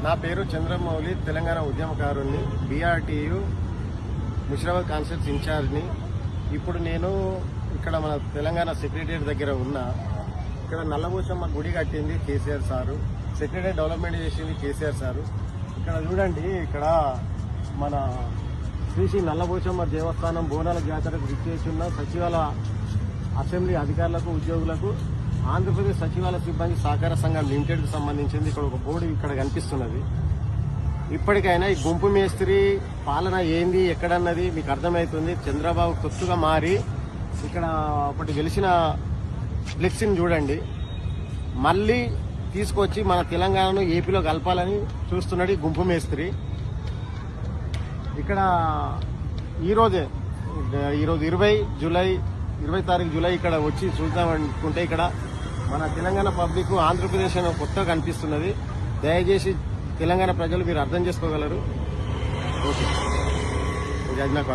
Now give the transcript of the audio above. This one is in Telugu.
నా పేరు చంద్రమౌళి, తెలంగాణ ఉద్యమకారుణ్ణి, బీఆర్టీయు ముషిరాబాద్ కాన్స్టిట్యూన్సీ ఇన్ఛార్జ్ని. ఇప్పుడు నేను ఇక్కడ మన తెలంగాణ సెక్రటరియట్ దగ్గర ఉన్నా. ఇక్కడ నల్లబోచమ్మ గుడి కట్టింది కేసీఆర్ సారు, సెక్రటరియట్ డెవలప్మెంట్ చేసింది కేసీఆర్ సారు. ఇక్కడ చూడండి, ఇక్కడ మన శ్రీ నల్లబోచమ్మ దేవస్థానం బోనాల జాతరకు విచ్చేస్తున్న సచివాలయ అసెంబ్లీ అధికారులకు, ఉద్యోగులకు ఆంధ్రప్రదేశ్ సచివాలయ సిబ్బంది సహకార సంఘం లిమిటెడ్కి సంబంధించింది ఇక్కడ ఒక బోర్డు ఇక్కడ కనిపిస్తున్నది. ఇప్పటికైనా ఈ గుంపు మేస్త్రి పాలన ఏంది ఎక్కడన్నది మీకు అర్థమవుతుంది. చంద్రబాబు కొత్తగా మారి ఇక్కడ ఒకటి గెలిచిన ఫ్లెక్సీని చూడండి, మళ్ళీ తీసుకొచ్చి మన తెలంగాణను ఏపీలో కలపాలని చూస్తున్నాడు ఈ గుంపు మేస్త్రి. ఇక్కడ ఈరోజు 20 తారీఖు జూలై ఇక్కడ వచ్చి చూద్దామనుకుంటే ఇక్కడ మన తెలంగాణ పబ్లిక్ ఆంధ్రప్రదేశ్ అని కొత్తగా కనిపిస్తున్నది. దయచేసి తెలంగాణ ప్రజలు మీరు అర్థం చేసుకోగలరు. ఓకే, అది నాకు